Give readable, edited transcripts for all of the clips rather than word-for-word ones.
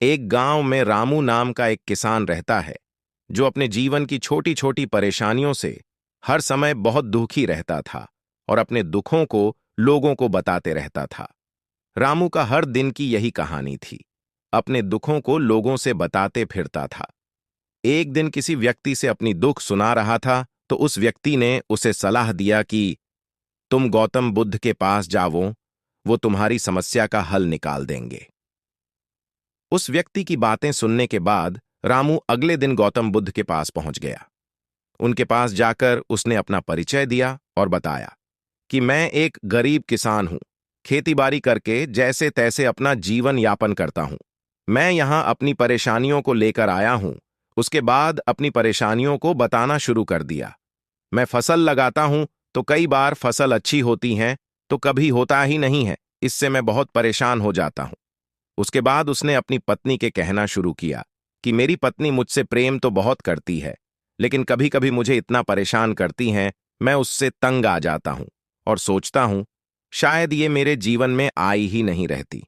एक गांव में रामू नाम का एक किसान रहता है जो अपने जीवन की छोटी छोटी परेशानियों से हर समय बहुत दुखी रहता था और अपने दुखों को लोगों को बताते रहता था। रामू का हर दिन की यही कहानी थी। अपने दुखों को लोगों से बताते फिरता था। एक दिन किसी व्यक्ति से अपनी दुख सुना रहा था तो उस व्यक्ति ने उसे सलाह दिया कि तुम गौतम बुद्ध के पास जाओ, वो तुम्हारी समस्या का हल निकाल देंगे। उस व्यक्ति की बातें सुनने के बाद रामू अगले दिन गौतम बुद्ध के पास पहुंच गया। उनके पास जाकर उसने अपना परिचय दिया और बताया कि मैं एक गरीब किसान हूं, खेतीबाड़ी करके जैसे तैसे अपना जीवन यापन करता हूं। मैं यहां अपनी परेशानियों को लेकर आया हूं। उसके बाद अपनी परेशानियों को बताना शुरू कर दिया। मैं फसल लगाता हूं तो कई बार फसल अच्छी होती है तो कभी होता ही नहीं है, इससे मैं बहुत परेशान हो जाता हूं। उसके बाद उसने अपनी पत्नी के कहना शुरू किया कि मेरी पत्नी मुझसे प्रेम तो बहुत करती है, लेकिन कभी कभी मुझे इतना परेशान करती हैं, मैं उससे तंग आ जाता हूं और सोचता हूं शायद ये मेरे जीवन में आई ही नहीं रहती।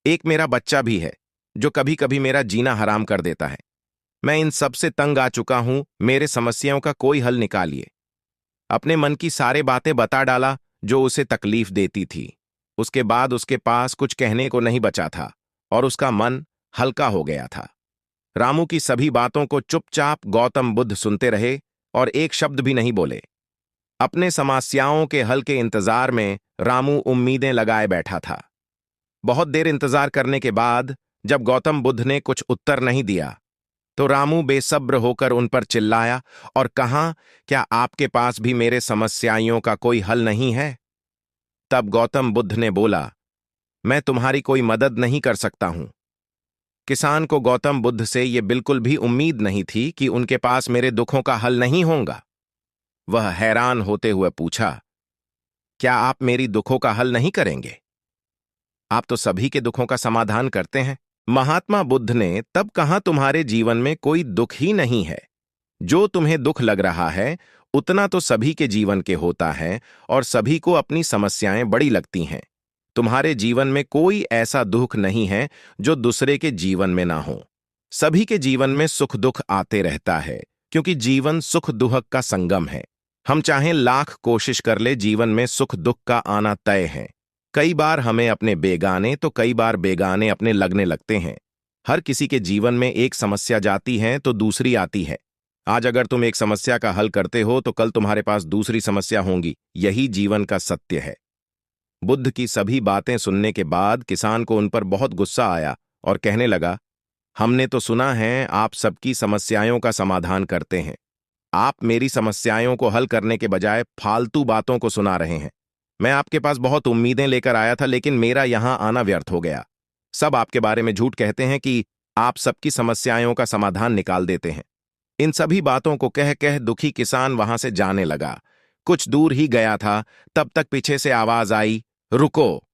एक मेरा बच्चा भी है जो कभी कभी मेरा जीना हराम कर देता है। मैं इन सब से तंग आ चुका हूं, मेरे समस्याओं का कोई हल निकालिए। अपने मन की सारे बातें बता डाला जो उसे तकलीफ देती थी। उसके बाद उसके पास कुछ कहने को नहीं बचा था और उसका मन हल्का हो गया था। रामू की सभी बातों को चुपचाप गौतम बुद्ध सुनते रहे और एक शब्द भी नहीं बोले। अपने समस्याओं के हल के इंतजार में रामू उम्मीदें लगाए बैठा था। बहुत देर इंतजार करने के बाद जब गौतम बुद्ध ने कुछ उत्तर नहीं दिया तो रामू बेसब्र होकर उन पर चिल्लाया और कहा, क्या आपके पास भी मेरे समस्याओं का कोई हल नहीं है? तब गौतम बुद्ध ने बोला, मैं तुम्हारी कोई मदद नहीं कर सकता हूं। किसान को गौतम बुद्ध से यह बिल्कुल भी उम्मीद नहीं थी कि उनके पास मेरे दुखों का हल नहीं होगा। वह हैरान होते हुए पूछा, क्या आप मेरी दुखों का हल नहीं करेंगे? आप तो सभी के दुखों का समाधान करते हैं। महात्मा बुद्ध ने तब कहा, तुम्हारे जीवन में कोई दुख ही नहीं है। जो तुम्हें दुख लग रहा है उतना तो सभी के जीवन के होता है और सभी को अपनी समस्याएं बड़ी लगती हैं। तुम्हारे जीवन में कोई ऐसा दुख नहीं है जो दूसरे के जीवन में ना हो। सभी के जीवन में सुख दुख आते रहता है, क्योंकि जीवन सुख दुख का संगम है। हम चाहे लाख कोशिश कर ले, जीवन में सुख दुख का आना तय है। कई बार हमें अपने बेगाने तो कई बार बेगाने अपने लगने लगते हैं। हर किसी के जीवन में एक समस्या जाती है तो दूसरी आती है। आज अगर तुम एक समस्या का हल करते हो तो कल तुम्हारे पास दूसरी समस्या होंगी। यही जीवन का सत्य है। बुद्ध की सभी बातें सुनने के बाद किसान को उन पर बहुत गुस्सा आया और कहने लगा, हमने तो सुना है आप सबकी समस्याओं का समाधान करते हैं। आप मेरी समस्याओं को हल करने के बजाय फालतू बातों को सुना रहे हैं। मैं आपके पास बहुत उम्मीदें लेकर आया था, लेकिन मेरा यहां आना व्यर्थ हो गया। सब आपके बारे में झूठ कहते हैं कि आप सबकी समस्याओं का समाधान निकाल देते हैं। इन सभी बातों को कह कह दुखी किसान वहां से जाने लगा। कुछ दूर ही गया था, तब तक पीछे से आवाज आई, रुको।